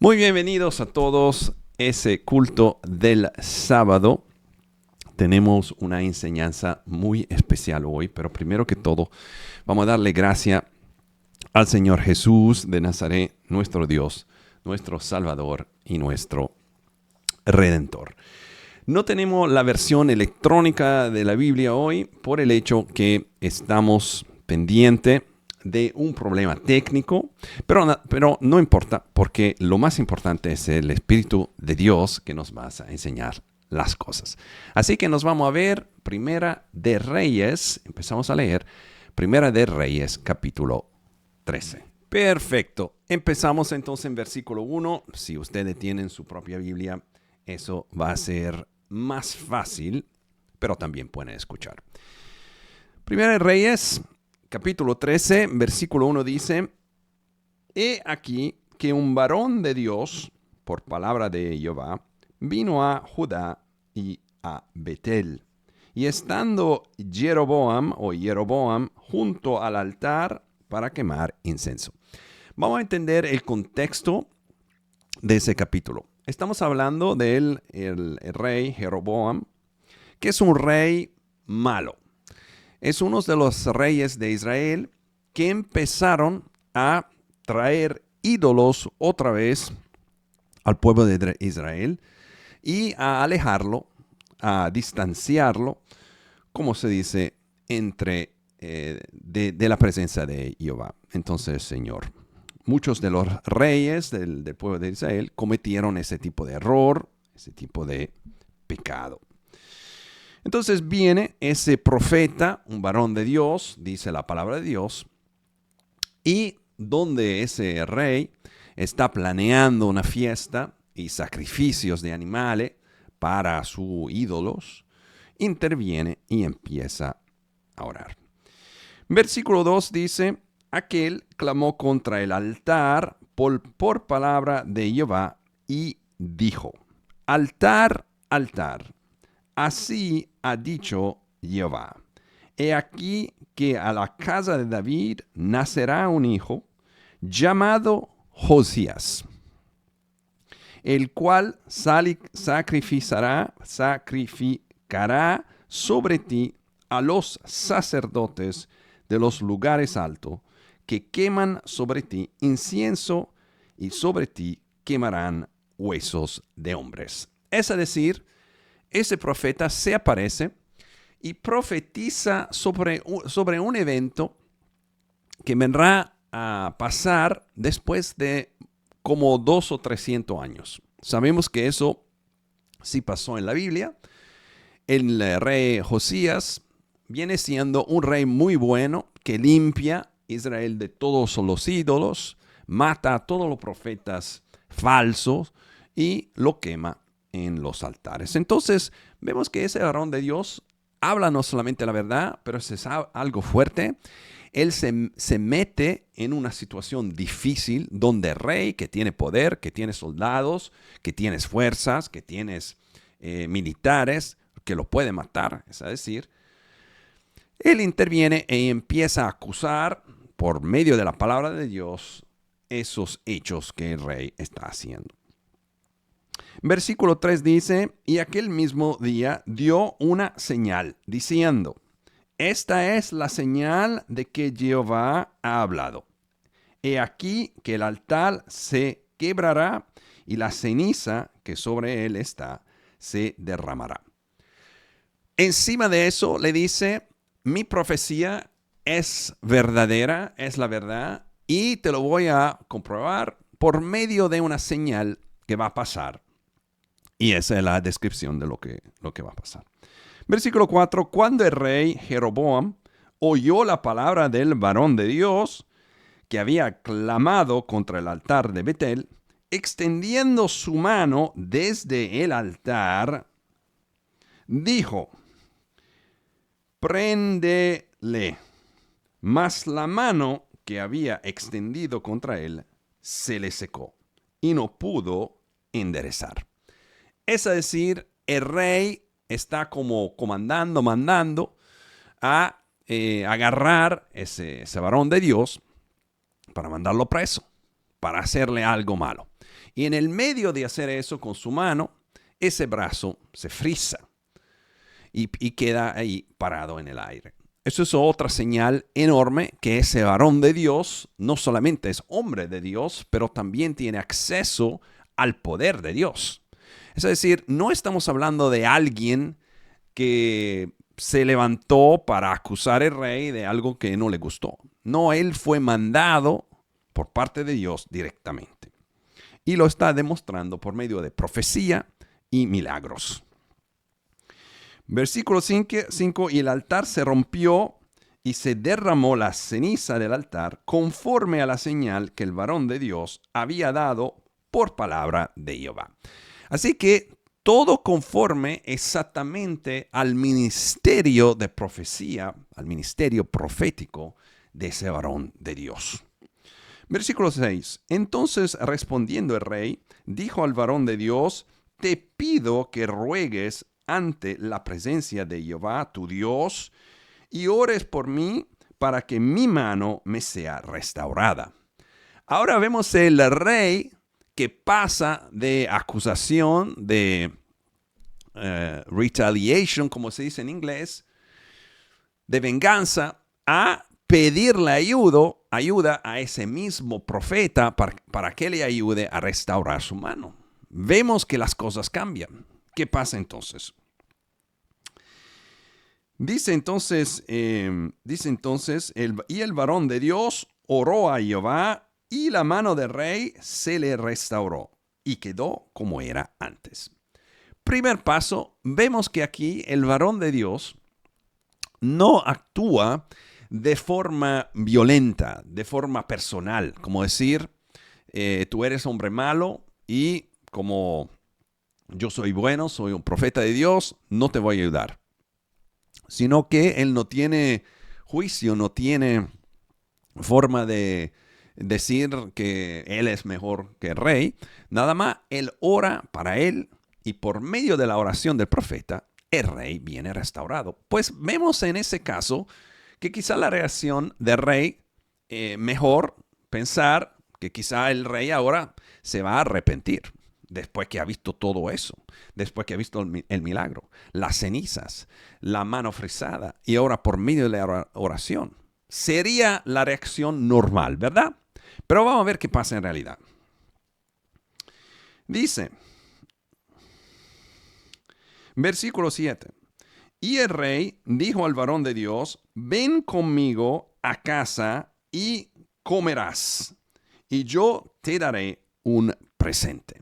Muy bienvenidos a todos ese culto del sábado. Tenemos una enseñanza muy especial hoy, pero primero que todo vamos a darle gracia al Señor Jesús de Nazaret, nuestro Dios, nuestro Salvador y nuestro Redentor. No tenemos la versión electrónica de la Biblia hoy por el hecho que estamos pendientes de un problema técnico, pero no importa, porque lo más importante es el Espíritu de Dios que nos va a enseñar las cosas. Así que nos vamos a ver Primera de Reyes, empezamos a leer Primera de Reyes, capítulo 13. Perfecto, empezamos entonces en versículo 1. Si ustedes tienen su propia Biblia, eso va a ser más fácil, pero también pueden escuchar. Primera de Reyes, capítulo 13, versículo 1 dice: He aquí que un varón de Dios, por palabra de Jehová, vino a Judá y a Betel. Y estando Jeroboam junto al altar para quemar incenso. Vamos a entender el contexto de ese capítulo. Estamos hablando del el rey Jeroboam, que es un rey malo. Es uno de los reyes de Israel que empezaron a traer ídolos otra vez al pueblo de Israel y a alejarlo, a distanciarlo, como se dice, de la presencia de Jehová. Entonces, Señor, muchos de los reyes del pueblo de Israel cometieron ese tipo de error, ese tipo de pecado. Entonces viene ese profeta, un varón de Dios, dice la palabra de Dios, y donde ese rey está planeando una fiesta y sacrificios de animales para sus ídolos, interviene y empieza a orar. Versículo 2 dice: Aquel clamó contra el altar por palabra de Jehová y dijo: Altar, altar, así ha dicho Jehová: He aquí que a la casa de David nacerá un hijo llamado Josías, el cual sacrificará sobre ti a los sacerdotes de los lugares altos, que queman sobre ti incienso, y sobre ti quemarán huesos de hombres. Es decir, ese profeta se aparece y profetiza sobre un evento que vendrá a pasar después de como 200 o 300 años. Sabemos que eso sí pasó en la Biblia. El rey Josías viene siendo un rey muy bueno que limpia Israel de todos los ídolos, mata a todos los profetas falsos y lo quema en los altares. Entonces, vemos que ese varón de Dios habla no solamente la verdad, pero es algo fuerte. Él se mete en una situación difícil donde el rey, que tiene poder, que tiene soldados, que tienes fuerzas, que tienes militares, que lo puede matar, es decir, él interviene y empieza a acusar por medio de la palabra de Dios esos hechos que el rey está haciendo. Versículo 3 dice: Y aquel mismo día dio una señal, diciendo: Esta es la señal de que Jehová ha hablado. He aquí que el altar se quebrará y la ceniza que sobre él está se derramará. Encima de eso le dice: mi profecía es verdadera, es la verdad, y te lo voy a comprobar por medio de una señal que va a pasar. Y esa es la descripción de lo que va a pasar. Versículo 4. Cuando el rey Jeroboam oyó la palabra del varón de Dios, que había clamado contra el altar de Betel, extendiendo su mano desde el altar, dijo: Préndele. Mas la mano que había extendido contra él se le secó y no pudo enderezar. Es decir, el rey está como mandando a agarrar ese varón de Dios para mandarlo preso. para hacerle algo malo. Y en el medio de hacer eso con su mano, ese brazo se frisa y queda ahí parado en el aire. Eso es otra señal enorme que ese varón de Dios no solamente es hombre de Dios, pero también tiene acceso al poder de Dios. Es decir, no estamos hablando de alguien que se levantó para acusar al rey de algo que no le gustó. No, él fue mandado por parte de Dios directamente. Y lo está demostrando por medio de profecía y milagros. Versículo 5, y el altar se rompió y se derramó la ceniza del altar conforme a la señal que el varón de Dios había dado por palabra de Jehová. Así que todo conforme exactamente al ministerio de profecía, al ministerio profético de ese varón de Dios. Versículo 6. Entonces respondiendo el rey, dijo al varón de Dios, te pido que ruegues ante la presencia de Jehová, tu Dios, y ores por mí para que mi mano me sea restaurada. Ahora vemos el rey que pasa de acusación, de retaliation, como se dice en inglés, de venganza, a pedirle ayuda a ese mismo profeta para que le ayude a restaurar su mano. Vemos que las cosas cambian. ¿Qué pasa entonces? Dice entonces, y el varón de Dios oró a Jehová y la mano del rey se le restauró y quedó como era antes. Primer paso, vemos que aquí el varón de Dios no actúa de forma violenta, de forma personal, como decir, tú eres hombre malo y como yo soy bueno, soy un profeta de Dios, no te voy a ayudar. Sino que él no tiene juicio, no tiene forma de decir que él es mejor que el rey. Nada más, él ora para él y por medio de la oración del profeta, el rey viene restaurado. Pues vemos en ese caso que quizá la reacción del rey, mejor pensar que quizá el rey ahora se va a arrepentir. Después que ha visto todo eso, después que ha visto el milagro, las cenizas, la mano frisada y ahora por medio de la oración. Sería la reacción normal, ¿verdad? Pero vamos a ver qué pasa en realidad. Dice, versículo 7. Y el rey dijo al varón de Dios, ven conmigo a casa y comerás, y yo te daré un presente.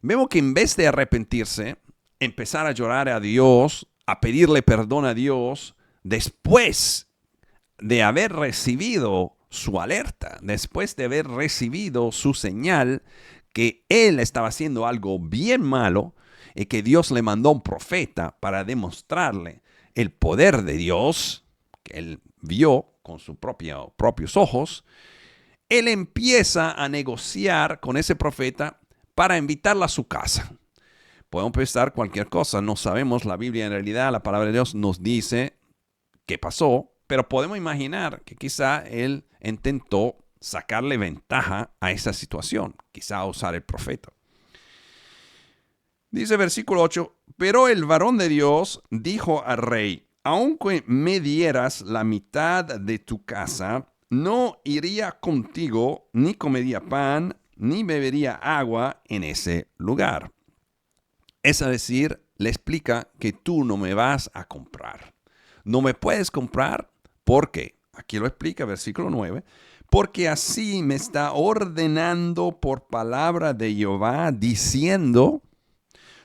Vemos que en vez de arrepentirse, empezar a llorar a Dios, a pedirle perdón a Dios, después de haber recibido su alerta, después de haber recibido su señal que él estaba haciendo algo bien malo y que Dios le mandó un profeta para demostrarle el poder de Dios, que él vio con sus propios ojos, él empieza a negociar con ese profeta para invitarla a su casa. Podemos pensar cualquier cosa, no sabemos, la Biblia en realidad, la palabra de Dios nos dice qué pasó, pero podemos imaginar que quizá él intentó sacarle ventaja a esa situación, quizá usar el profeta. Dice versículo 8, pero el varón de Dios dijo al rey, aunque me dieras la mitad de tu casa, no iría contigo, ni comería pan, ni bebería agua en ese lugar. Es decir, le explica que tú no me vas a comprar. No me puedes comprar porque, aquí lo explica, versículo 9, porque así me está ordenando por palabra de Jehová, diciendo,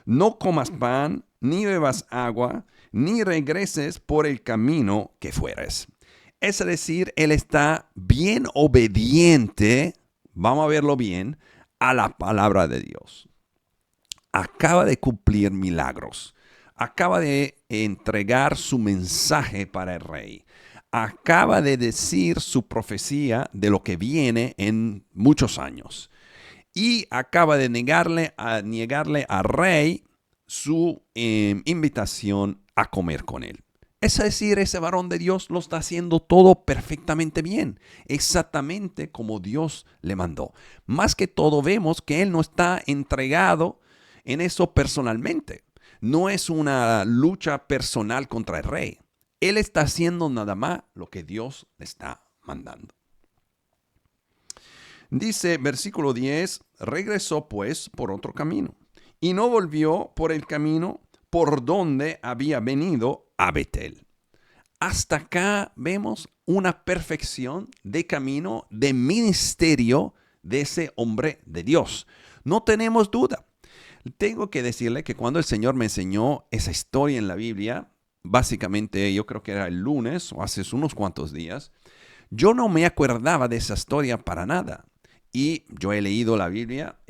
no comas pan, ni bebas agua, ni regreses por el camino que fueres. Es decir, él está bien obediente, vamos a verlo bien, a la palabra de Dios. Acaba de cumplir milagros. Acaba de entregar su mensaje para el rey. Acaba de decir su profecía de lo que viene en muchos años. Y acaba de negarle al rey su invitación a comer con él. Es decir, ese varón de Dios lo está haciendo todo perfectamente bien, exactamente como Dios le mandó. Más que todo vemos que él no está entregado en eso personalmente. No es una lucha personal contra el rey. Él está haciendo nada más lo que Dios le está mandando. Dice versículo 10, regresó pues por otro camino y no volvió por el camino por donde había venido a Betel. Hasta acá vemos una perfección de camino, de ministerio de ese hombre de Dios. No tenemos duda. Tengo que decirle que cuando el Señor me enseñó esa historia en la Biblia, básicamente yo creo que era el lunes o hace unos cuantos días, yo no me acordaba de esa historia para nada. Y yo he leído la Biblia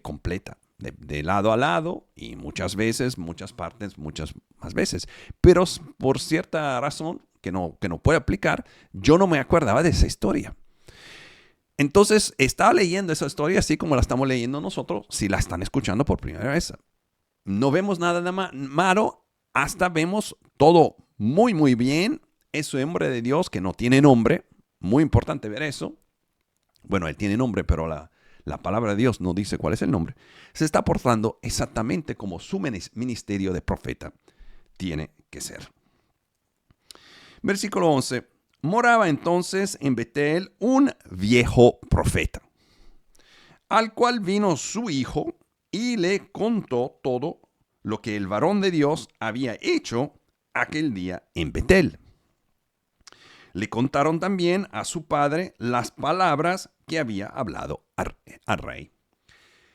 completa, de lado a lado, y muchas veces, muchas partes, muchas más veces. Pero por cierta razón que no puedo aplicar, yo no me acordaba de esa historia. Entonces, estaba leyendo esa historia así como la estamos leyendo nosotros, si la están escuchando por primera vez. No vemos nada de malo, hasta vemos todo muy, muy bien. Ese hombre de Dios que no tiene nombre, muy importante ver eso. Bueno, él tiene nombre, pero la palabra de Dios no dice cuál es el nombre. Se está portando exactamente como su ministerio de profeta tiene que ser. Versículo 11. Moraba entonces en Betel un viejo profeta, al cual vino su hijo y le contó todo lo que el varón de Dios había hecho aquel día en Betel. Le contaron también a su padre las palabras que había hablado al rey.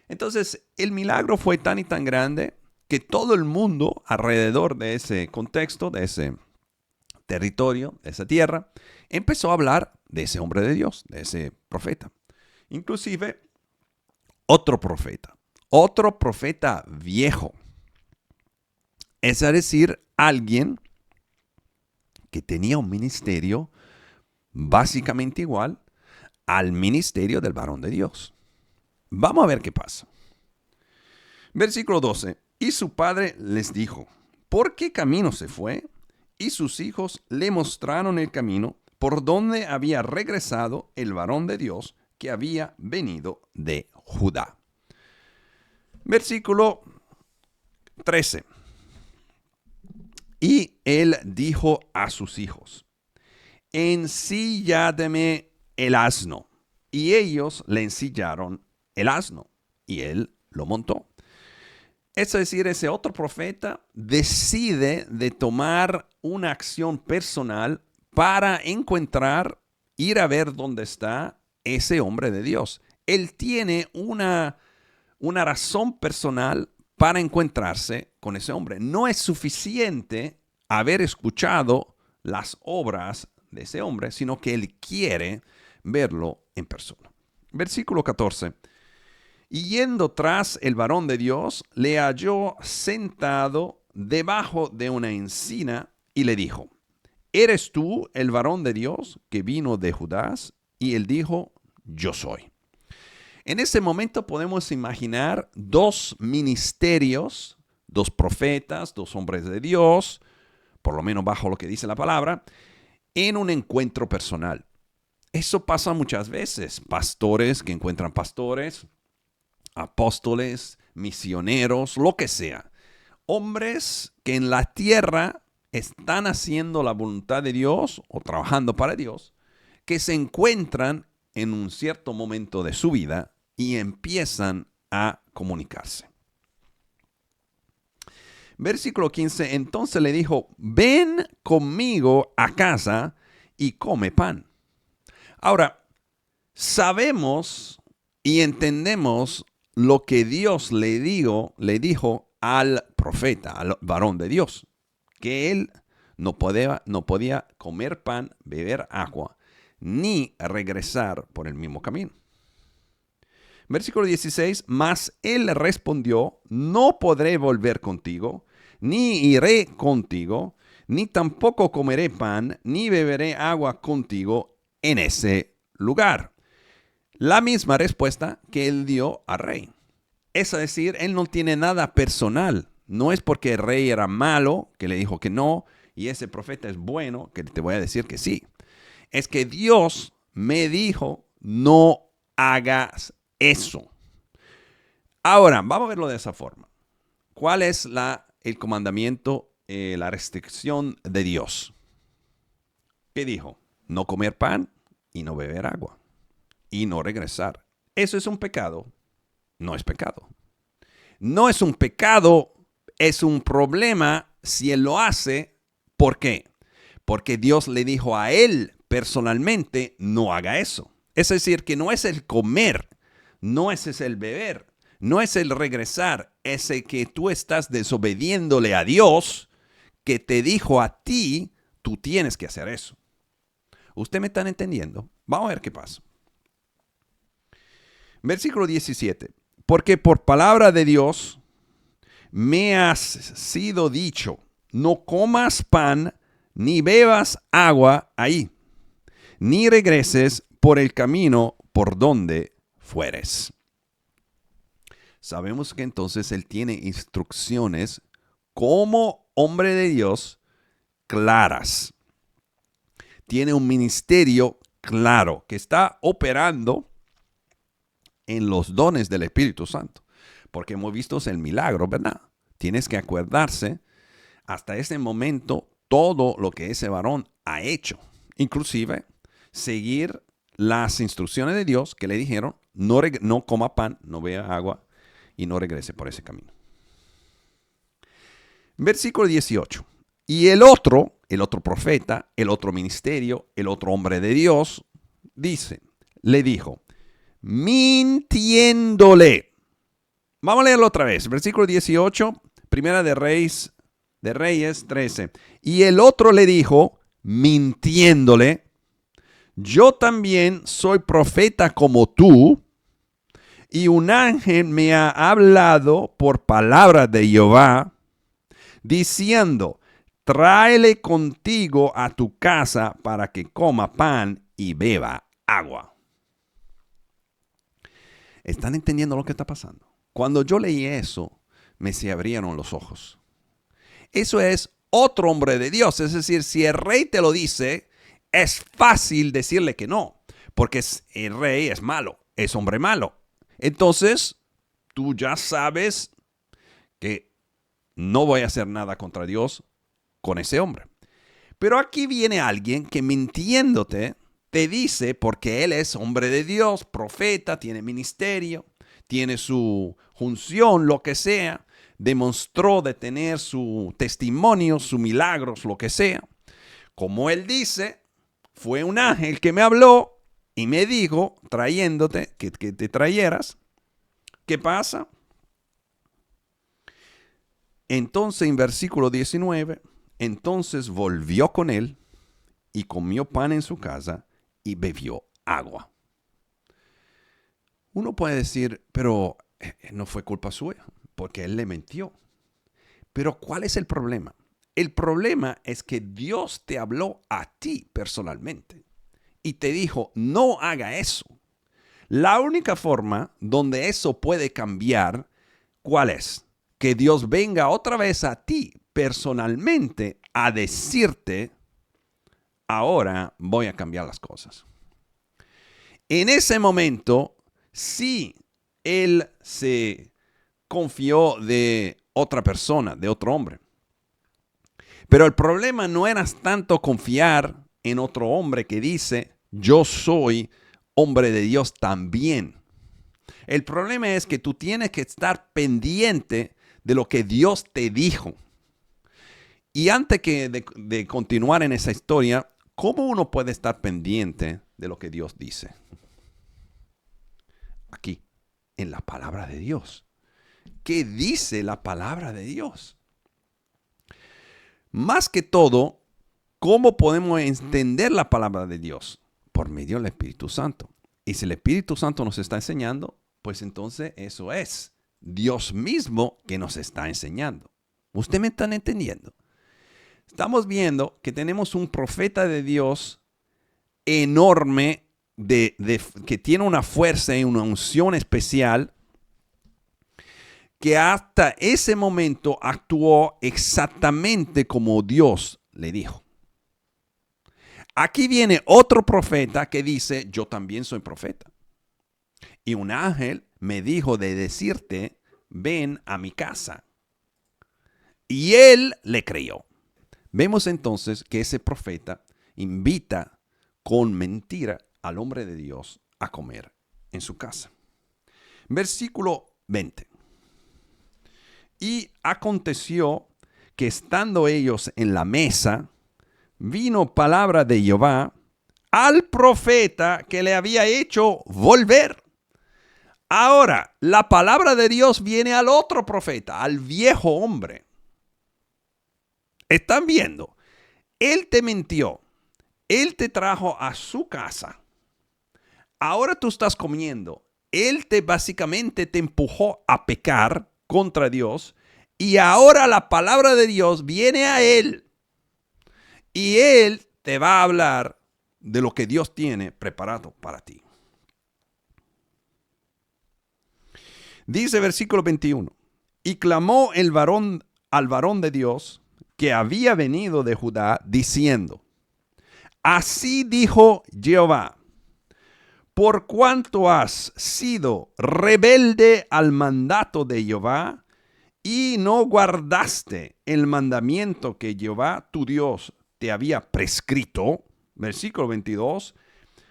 Entonces, el milagro fue tan y tan grande que todo el mundo alrededor de ese contexto, de ese territorio, de esa tierra, empezó a hablar de ese hombre de Dios, de ese profeta. Inclusive, otro profeta viejo. Es decir, alguien que tenía un ministerio básicamente igual al ministerio del varón de Dios. Vamos a ver qué pasa. Versículo 12. Y su padre les dijo, ¿por qué camino se fue? Y sus hijos le mostraron el camino por donde había regresado el varón de Dios que había venido de Judá. Versículo 13. Y él dijo a sus hijos, ensílladme el asno. Y ellos le ensillaron el asno y él lo montó. Es decir, ese otro profeta decide de tomar una acción personal para encontrar, ir a ver dónde está ese hombre de Dios. Él tiene una razón personal para encontrarse con ese hombre. No es suficiente haber escuchado las obras de ese hombre, sino que él quiere verlo en persona. Versículo 14. Y yendo tras el varón de Dios, le halló sentado debajo de una encina y le dijo, ¿eres tú el varón de Dios que vino de Judá? Y él dijo, yo soy. En ese momento podemos imaginar dos ministerios, dos profetas, dos hombres de Dios, por lo menos bajo lo que dice la palabra, en un encuentro personal. Eso pasa muchas veces. Pastores que encuentran pastores, apóstoles, misioneros, lo que sea. Hombres que en la tierra están haciendo la voluntad de Dios o trabajando para Dios, que se encuentran en un cierto momento de su vida y empiezan a comunicarse. Versículo 15, entonces le dijo, ven conmigo a casa y come pan. Ahora, sabemos y entendemos lo que Dios le dijo al profeta, al varón de Dios, que él no podía comer pan, beber agua, ni regresar por el mismo camino. Versículo 16, mas él respondió, no podré volver contigo, ni iré contigo, ni tampoco comeré pan, ni beberé agua contigo en ese lugar. La misma respuesta que él dio al rey. Es decir, él no tiene nada personal. No es porque el rey era malo que le dijo que no, y ese profeta es bueno, que te voy a decir que sí. Es que Dios me dijo, no hagas eso. Ahora, vamos a verlo de esa forma. ¿Cuál es el comandamiento, la restricción de Dios? ¿Qué dijo? No comer pan y no beber agua y no regresar. ¿Eso es un pecado? No es pecado. No es un pecado, es un problema si él lo hace. ¿Por qué? Porque Dios le dijo a él personalmente, no haga eso. Es decir, que no es el comer, no es el beber, no es el regresar, es el que tú estás desobediéndole a Dios, que te dijo a ti, tú tienes que hacer eso. ¿Usted me está entendiendo? Vamos a ver qué pasa. Versículo 17. Porque por palabra de Dios me has sido dicho, no comas pan ni bebas agua ahí, ni regreses por el camino por donde fueres. Sabemos que entonces él tiene instrucciones como hombre de Dios claras. Tiene un ministerio claro que está operando en los dones del Espíritu Santo. Porque hemos visto el milagro, ¿verdad? Tienes que acordarse hasta ese momento todo lo que ese varón ha hecho. Inclusive seguir las instrucciones de Dios que le dijeron, no coma pan, no beba agua y no regrese por ese camino. Versículo 18. Y el otro profeta, el otro ministerio, el otro hombre de Dios, le dijo, mintiéndole. Vamos a leerlo otra vez. Versículo 18, Primera de Reyes 13. Y el otro le dijo, mintiéndole, yo también soy profeta como tú, y un ángel me ha hablado por palabra de Jehová, diciendo, tráele contigo a tu casa para que coma pan y beba agua. ¿Están entendiendo lo que está pasando? Cuando yo leí eso, me se abrieron los ojos. Eso es otro hombre de Dios. Es decir, si el rey te lo dice, es fácil decirle que no, porque el rey es malo, es hombre malo. Entonces, tú ya sabes que no voy a hacer nada contra Dios con ese hombre. Pero aquí viene alguien que mintiéndote te dice, porque él es hombre de Dios, profeta, tiene ministerio, tiene su unción, lo que sea, demostró de tener su testimonio, sus milagros, lo que sea. Como él dice, fue un ángel que me habló y me dijo, trayéndote, que te trayeras. ¿Qué pasa? Entonces, en versículo 19, entonces volvió con él y comió pan en su casa y bebió agua. Uno puede decir, pero no fue culpa suya, porque él le mintió. Pero ¿cuál es el problema? El problema es que Dios te habló a ti personalmente y te dijo, no haga eso. La única forma donde eso puede cambiar, ¿cuál es? Que Dios venga otra vez a ti personalmente a decirte, ahora voy a cambiar las cosas. En ese momento, sí, él se confió de otra persona, de otro hombre. Pero el problema no era tanto confiar en otro hombre que dice, yo soy hombre de Dios también. El problema es que tú tienes que estar pendiente de lo que Dios te dijo. Y antes de continuar en esa historia, ¿cómo uno puede estar pendiente de lo que Dios dice? Aquí, en la palabra de Dios. ¿Qué dice la palabra de Dios? Más que todo, ¿cómo podemos entender la palabra de Dios? Por medio del Espíritu Santo. Y si el Espíritu Santo nos está enseñando, pues entonces eso es Dios mismo que nos está enseñando. ¿Usted me está entendiendo? Estamos viendo que tenemos un profeta de Dios enorme, que tiene una fuerza y una unción especial, que hasta ese momento actuó exactamente como Dios le dijo. Aquí viene otro profeta que dice, yo también soy profeta. Y un ángel me dijo de decirte, ven a mi casa. Y él le creyó. Vemos entonces que ese profeta invita con mentira al hombre de Dios a comer en su casa. Versículo 20. Y aconteció que estando ellos en la mesa, vino palabra de Jehová al profeta que le había hecho volver. Ahora, la palabra de Dios viene al otro profeta, al viejo hombre. ¿Están viendo? Él te mintió. Él te trajo a su casa. Ahora tú estás comiendo. Él básicamente te empujó a pecar contra Dios. Y ahora la palabra de Dios viene a él. Y él te va a hablar de lo que Dios tiene preparado para ti. Dice versículo 21. Y clamó el varón al varón de Dios que había venido de Judá, diciendo, así dijo Jehová, por cuanto has sido rebelde al mandato de Jehová y no guardaste el mandamiento que Jehová tu Dios te había prescrito, versículo 22,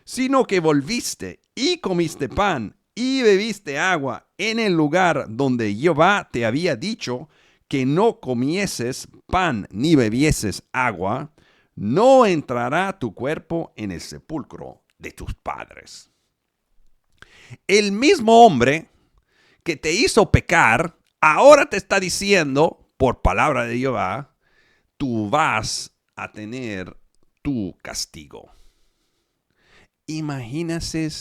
sino que volviste y comiste pan y bebiste agua en el lugar donde Jehová te había dicho que no comieses pan ni bebieses agua, no entrará tu cuerpo en el sepulcro de tus padres. El mismo hombre que te hizo pecar, ahora te está diciendo, por palabra de Jehová, tú vas a tener tu castigo. Imagínense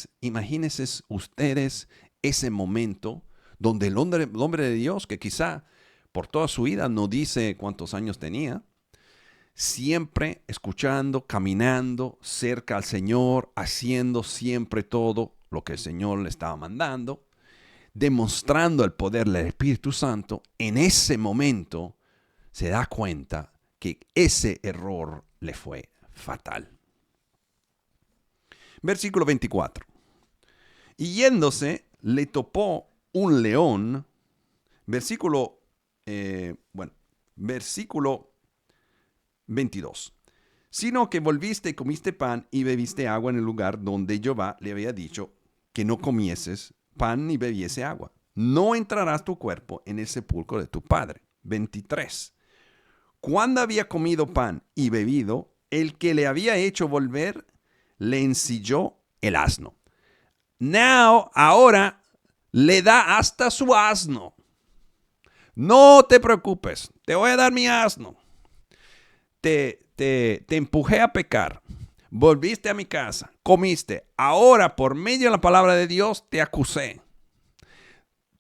ustedes ese momento donde el hombre de Dios, que quizá por toda su vida no dice cuántos años tenía, siempre escuchando, caminando cerca al Señor, haciendo siempre todo lo que el Señor le estaba mandando, demostrando el poder del Espíritu Santo, en ese momento se da cuenta que ese error le fue fatal. Versículo 24. Y yéndose, le topó un león. Versículo 22. Sino que volviste y comiste pan y bebiste agua en el lugar donde Jehová le había dicho que no comieses pan ni bebiese agua. No entrarás tu cuerpo en el sepulcro de tu padre. 23. Cuando había comido pan y bebido, el que le había hecho volver le ensilló el asno. Ahora le da hasta su asno. No te preocupes, te voy a dar mi asno. Te empujé a pecar. Volviste a mi casa, comiste. Ahora, por medio de la palabra de Dios, te acusé.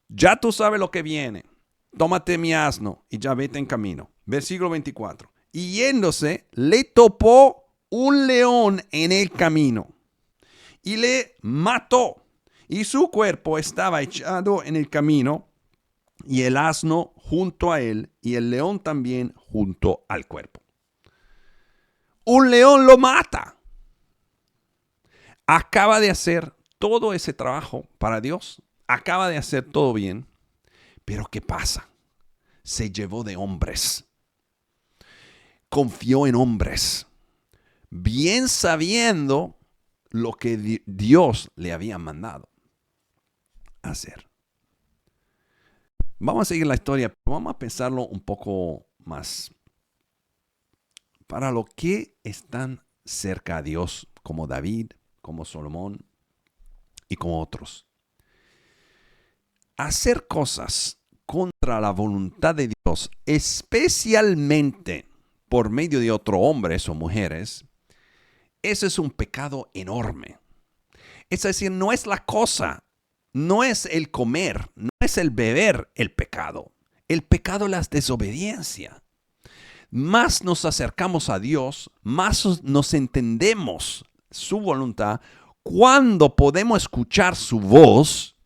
Ya tú sabes lo que viene. Tómate mi asno y ya vete en camino. Versículo 24. Y yéndose, le topó un león en el camino y le mató. Y su cuerpo estaba echado en el camino y el asno junto a él y el león también junto al cuerpo. Un león lo mata. Acaba de hacer todo ese trabajo para Dios. Acaba de hacer todo bien. Pero ¿qué pasa? Se llevó de hombres. Confió en hombres. Bien sabiendo lo que Dios le había mandado hacer. Vamos a seguir la historia. Vamos a pensarlo un poco más. Para los que están cerca a Dios, como David, como Salomón y como otros, hacer cosas contra la voluntad de Dios, especialmente por medio de otros hombres o mujeres, ese es un pecado enorme. Es decir, no es la cosa, no es el comer, no es el beber el pecado. El pecado es la desobediencia. Más nos acercamos a Dios, más nos entendemos su voluntad, cuando podemos escuchar su voz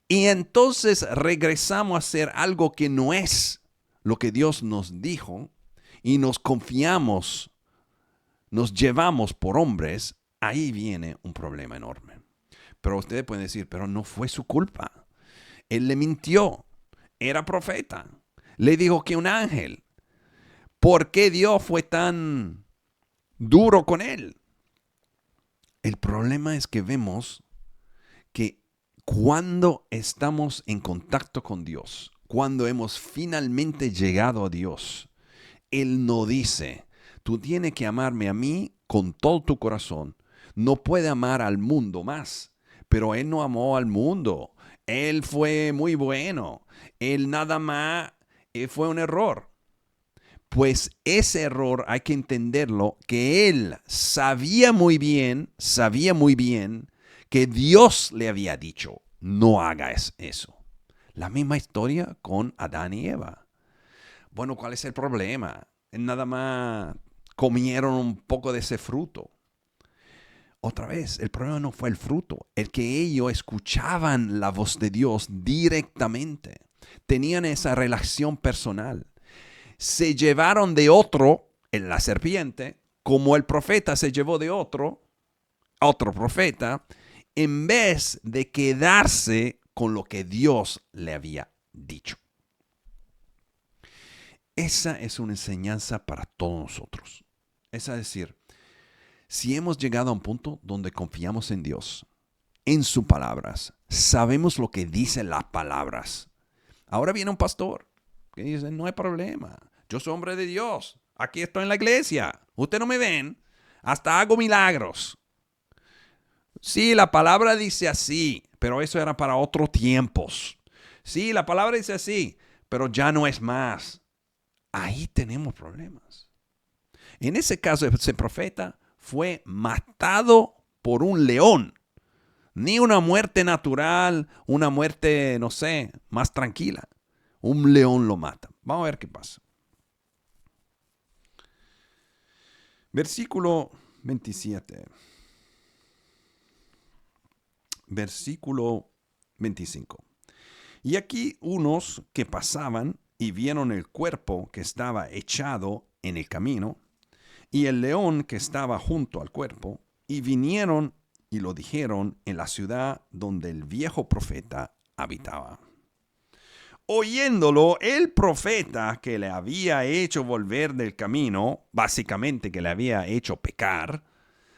y entonces regresamos a hacer algo que no es lo que Dios nos dijo y nos confiamos, nos llevamos por hombres, ahí viene un problema enorme. Pero ustedes pueden decir, pero no fue su culpa. Él le mintió. Era profeta. Le dijo que un ángel. ¿Por qué Dios fue tan duro con él? El problema es que vemos que cuando estamos en contacto con Dios, cuando hemos finalmente llegado a Dios, Él no dice, tú tienes que amarme a mí con todo tu corazón. No puede amar al mundo más, pero Él no amó al mundo. Él fue muy bueno. Él nada más fue un error. Pues ese error hay que entenderlo, que Él sabía muy bien que Dios le había dicho, no hagas eso. La misma historia con Adán y Eva. Bueno, ¿cuál es el problema? Nada más comieron un poco de ese fruto. Otra vez, el problema no fue el fruto, el que ellos escuchaban la voz de Dios directamente. Tenían esa relación personal. Se llevaron de otro, en la serpiente, como el profeta se llevó de otro profeta, en vez de quedarse con lo que Dios le había dicho. Esa es una enseñanza para todos nosotros. Es decir, si hemos llegado a un punto donde confiamos en Dios, en sus palabras, sabemos lo que dicen las palabras. Ahora viene un pastor que dice, no hay problema, yo soy hombre de Dios, aquí estoy en la iglesia, ustedes no me ven, hasta hago milagros. Sí, la palabra dice así, pero eso era para otros tiempos. Sí, la palabra dice así, pero ya no es más. Ahí tenemos problemas. En ese caso, ese profeta fue matado por un león. Ni una muerte natural, una muerte, no sé, más tranquila. Un león lo mata. Vamos a ver qué pasa. Versículo 27. Versículo 25. Y aquí unos que pasaban y vieron el cuerpo que estaba echado en el camino y el león que estaba junto al cuerpo, y vinieron y lo dijeron en la ciudad donde el viejo profeta habitaba. Oyéndolo, el profeta que le había hecho volver del camino, básicamente que le había hecho pecar,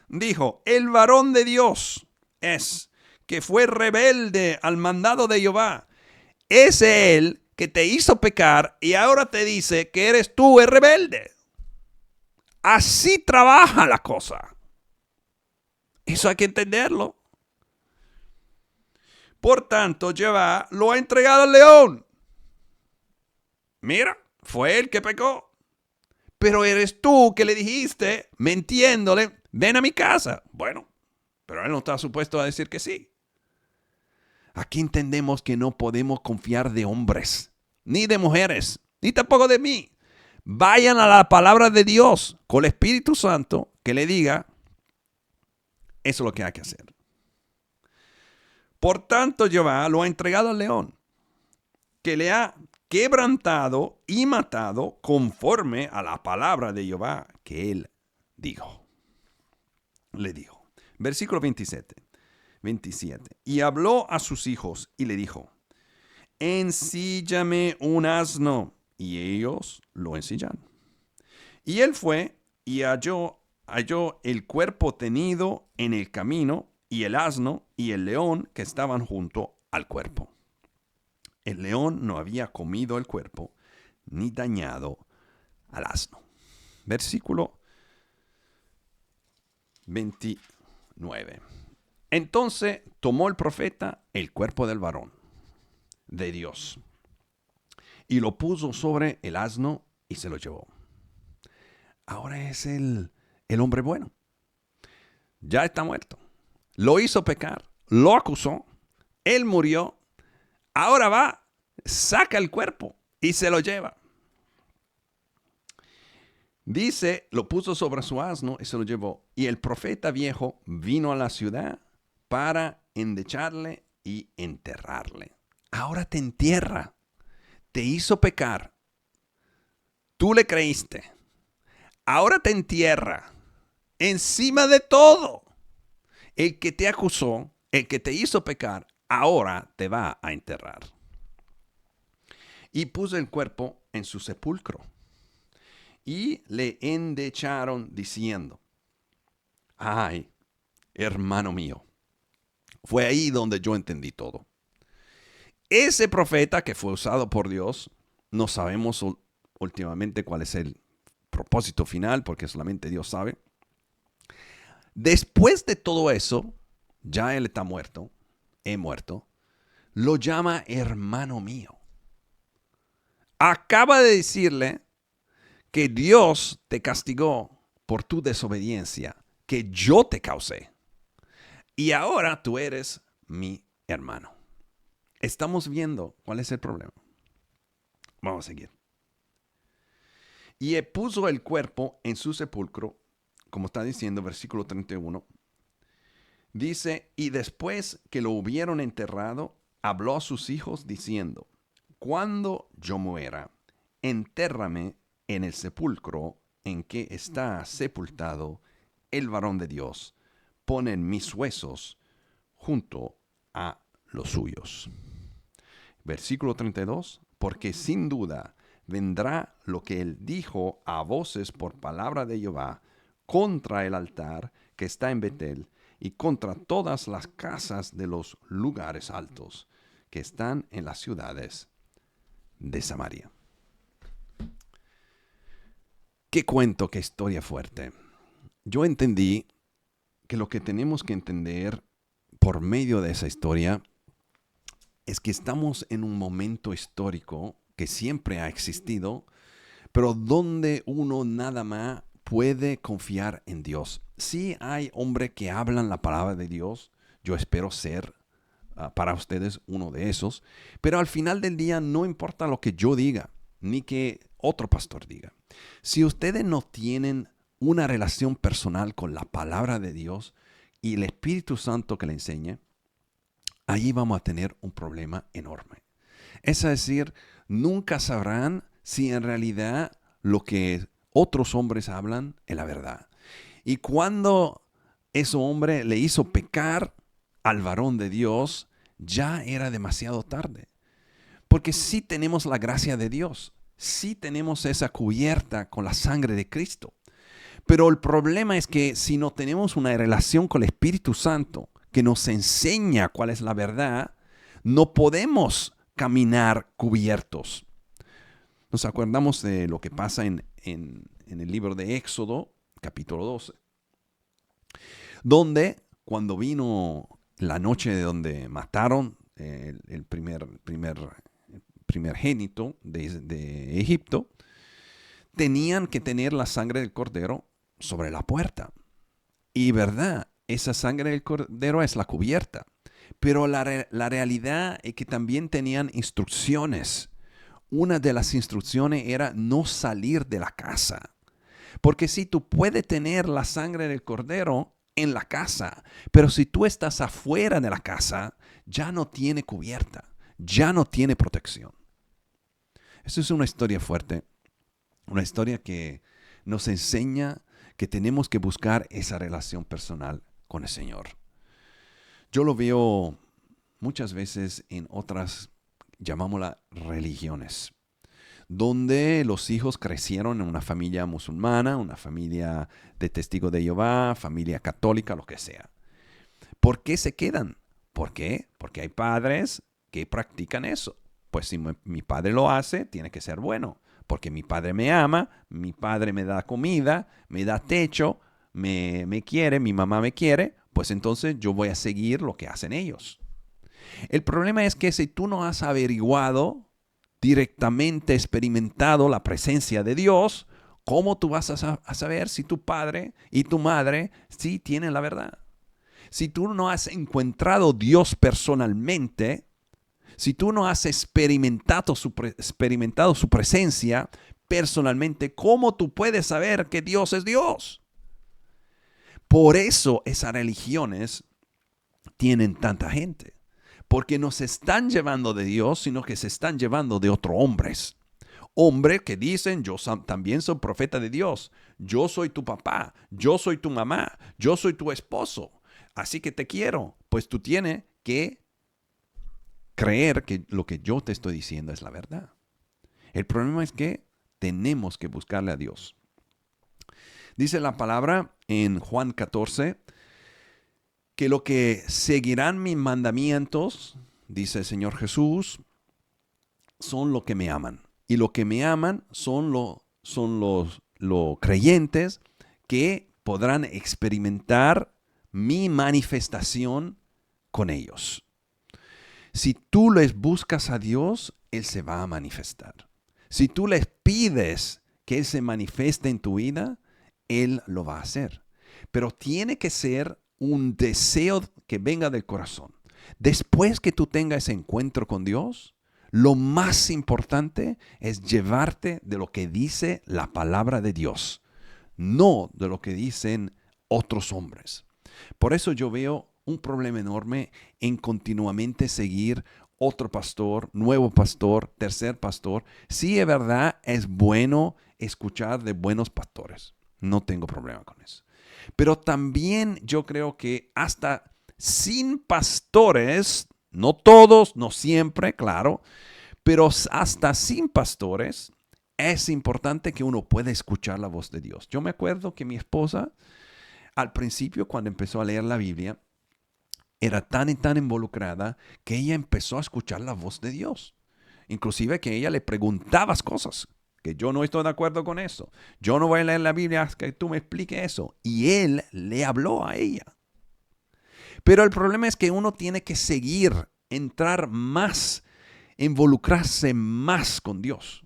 dijo, el varón de Dios es que fue rebelde al mandado de Jehová. Es él que te hizo pecar y ahora te dice que eres tú el rebelde. Así trabaja la cosa. Eso hay que entenderlo. Por tanto, Jehová lo ha entregado al león. Mira, fue él que pecó. Pero eres tú que le dijiste, mintiéndole, ven a mi casa. Bueno, pero él no está supuesto a decir que sí. Aquí entendemos que no podemos confiar de hombres, ni de mujeres, ni tampoco de mí. Vayan a la palabra de Dios con el Espíritu Santo que le diga, eso es lo que hay que hacer. Por tanto, Jehová lo ha entregado al león, que le ha quebrantado y matado conforme a la palabra de Jehová que él dijo. Le dijo. Versículo 27. Y habló a sus hijos y le dijo, ensíllame un asno. Y ellos lo ensillaron. Y él fue y halló el cuerpo tenido en el camino, y el asno y el león que estaban junto al cuerpo. El león no había comido el cuerpo, ni dañado al asno. Versículo 29. Entonces tomó el profeta el cuerpo del varón de Dios y lo puso sobre el asno y se lo llevó. Ahora es el hombre bueno. Ya está muerto. Lo hizo pecar, lo acusó, él murió. Ahora va, saca el cuerpo y se lo lleva. Dice, lo puso sobre su asno y se lo llevó. Y el profeta viejo vino a la ciudad para endecharle y enterrarle. Ahora te entierra. Te hizo pecar. Tú le creíste. ahora te entierra. Encima de todo, el que te acusó, el que te hizo pecar, ahora te va a enterrar. Y puso el cuerpo en su sepulcro. Y le endecharon diciendo, ay, hermano mío, fue ahí donde yo entendí todo. Ese profeta que fue usado por Dios, no sabemos últimamente cuál es el propósito final, porque solamente Dios sabe. Después de todo eso, ya él está muerto, he muerto, lo llama hermano mío. Acaba de decirle que Dios te castigó por tu desobediencia, que yo te causé. Y ahora tú eres mi hermano. Estamos viendo cuál es el problema. Vamos a seguir. Y puso el cuerpo en su sepulcro, como está diciendo versículo 31. Dice, y después que lo hubieron enterrado, habló a sus hijos diciendo, cuando yo muera, entérrame en el sepulcro en que está sepultado el varón de Dios. Ponen mis huesos junto a los suyos. Versículo 32. Porque sin duda vendrá lo que él dijo a voces por palabra de Jehová contra el altar que está en Betel y contra todas las casas de los lugares altos que están en las ciudades de Samaria. Qué cuento, qué historia fuerte. Yo entendí que lo que tenemos que entender por medio de esa historia es que estamos en un momento histórico que siempre ha existido, pero donde uno nada más puede confiar en Dios. Sí hay hombres que hablan la palabra de Dios, yo espero ser para ustedes uno de esos, pero al final del día no importa lo que yo diga, ni que otro pastor diga. Si ustedes no tienen una relación personal con la palabra de Dios y el Espíritu Santo que le enseñe, ahí vamos a tener un problema enorme. Es decir, nunca sabrán si en realidad lo que otros hombres hablan es la verdad. Y cuando ese hombre le hizo pecar al varón de Dios, ya era demasiado tarde. Porque sí tenemos la gracia de Dios, sí tenemos esa cubierta con la sangre de Cristo. Pero el problema es que si no tenemos una relación con el Espíritu Santo que nos enseña cuál es la verdad, no podemos caminar cubiertos. Nos acordamos de lo que pasa en el libro de Éxodo, capítulo 12, donde cuando vino la noche de donde mataron el primogénito de Egipto, tenían que tener la sangre del cordero sobre la puerta. Y verdad, esa sangre del cordero es la cubierta. Pero la realidad es que también tenían instrucciones. Una de las instrucciones era no salir de la casa. Porque si tú puedes tener la sangre del cordero en la casa, pero si tú estás afuera de la casa, ya no tiene cubierta, ya no tiene protección. Eso es una historia fuerte, una historia que nos enseña que tenemos que buscar esa relación personal con el Señor. Yo lo veo muchas veces en otras, llamámoslas religiones, donde los hijos crecieron en una familia musulmana, una familia de testigos de Jehová, familia católica, lo que sea. ¿Por qué se quedan? ¿Por qué? Porque hay padres que practican eso. Pues si mi padre lo hace, tiene que ser bueno. Porque mi padre me ama, mi padre me da comida, me da techo, me quiere, mi mamá me quiere, pues entonces yo voy a seguir lo que hacen ellos. El problema es que si tú no has averiguado, directamente experimentado la presencia de Dios, ¿cómo tú vas a saber si tu padre y tu madre sí tienen la verdad? Si tú no has encontrado Dios personalmente, si tú no has experimentado su presencia personalmente, ¿cómo tú puedes saber que Dios es Dios? Por eso esas religiones tienen tanta gente. Porque no se están llevando de Dios, sino que se están llevando de otros hombres. hombres que dicen, yo también soy profeta de Dios, yo soy tu papá, yo soy tu mamá, yo soy tu esposo, así que te quiero. Pues tú tienes que creer que lo que yo te estoy diciendo es la verdad. El problema es que tenemos que buscarle a Dios. Dice la palabra en Juan 14, que lo que seguirán mis mandamientos, dice el Señor Jesús, son los que me aman. Y los que me aman son los creyentes que podrán experimentar mi manifestación con ellos. Si tú les buscas a Dios, Él se va a manifestar. Si tú les pides que Él se manifieste en tu vida, Él lo va a hacer. Pero tiene que ser un deseo que venga del corazón. Después que tú tengas ese encuentro con Dios, lo más importante es llevarte de lo que dice la palabra de Dios, no de lo que dicen otros hombres. Por eso yo veo un problema enorme en continuamente seguir otro pastor, nuevo pastor, tercer pastor. Sí, es verdad, es bueno escuchar de buenos pastores. No tengo problema con eso. Pero también yo creo que hasta sin pastores, no todos, no siempre, claro, pero hasta sin pastores, es importante que uno pueda escuchar la voz de Dios. Yo me acuerdo que mi esposa, al principio, cuando empezó a leer la Biblia, era tan y tan involucrada que ella empezó a escuchar la voz de Dios. Inclusive que ella le preguntaba cosas, que yo no estoy de acuerdo con eso. Yo no voy a leer la Biblia hasta que tú me expliques eso. Y él le habló a ella. Pero el problema es que uno tiene que seguir, entrar más, involucrarse más con Dios.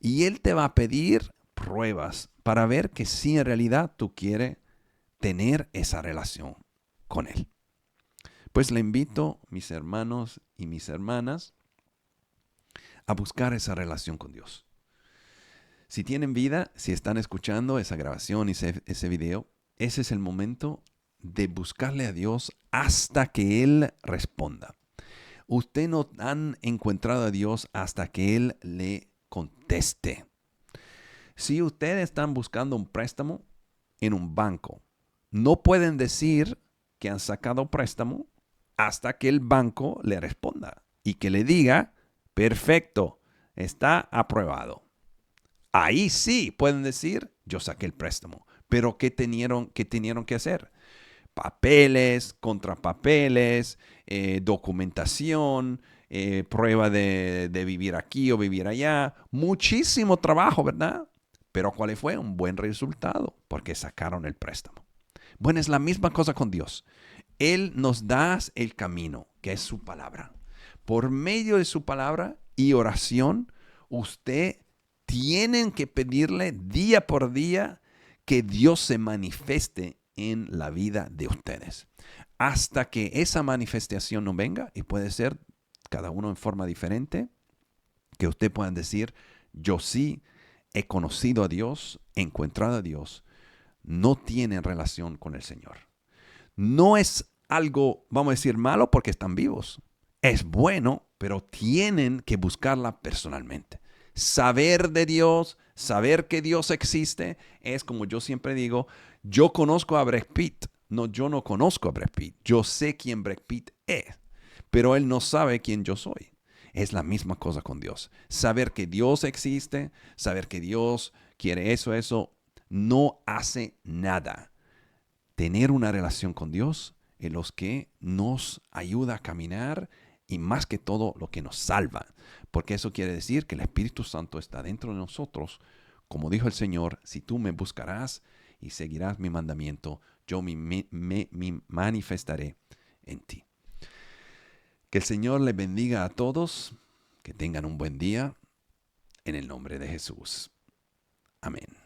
Y Él te va a pedir pruebas para ver que sí en realidad tú quieres tener esa relación con Él. Pues le invito, mis hermanos y mis hermanas, a buscar esa relación con Dios. Si tienen vida, si están escuchando esa grabación y ese video, ese es el momento de buscarle a Dios hasta que Él responda. Usted no han encontrado a Dios hasta que Él le conteste. Si ustedes están buscando un préstamo en un banco, no pueden decir que han sacado préstamo hasta que el banco le responda y que le diga, perfecto, está aprobado. Ahí sí pueden decir, yo saqué el préstamo. Pero ¿qué tenieron que hacer? Papeles, contrapapeles, documentación, prueba de vivir aquí o vivir allá. Muchísimo trabajo, ¿verdad? Pero ¿cuál fue? Un buen resultado, porque sacaron el préstamo. Bueno, es la misma cosa con Dios. Él nos da el camino, que es su palabra. Por medio de su palabra y oración, usted tiene que pedirle día por día que Dios se manifieste en la vida de ustedes. Hasta que esa manifestación no venga, y puede ser cada uno en forma diferente, que usted pueda decir, yo sí he conocido a Dios, he encontrado a Dios, no tienen relación con el Señor. No es algo, vamos a decir, malo porque están vivos. Es bueno, pero tienen que buscarla personalmente. Saber de Dios, saber que Dios existe, es como yo siempre digo, yo conozco a Brad Pitt. No, yo no conozco a Brad Pitt. Yo sé quién Brad Pitt es, pero él no sabe quién yo soy. Es la misma cosa con Dios. Saber que Dios existe, saber que Dios quiere eso, no hace nada. Tener una relación con Dios es lo que nos ayuda a caminar y más que todo lo que nos salva. Porque eso quiere decir que el Espíritu Santo está dentro de nosotros. Como dijo el Señor, si tú me buscarás y seguirás mi mandamiento, yo me manifestaré en ti. Que el Señor les bendiga a todos, que tengan un buen día, en el nombre de Jesús. Amén.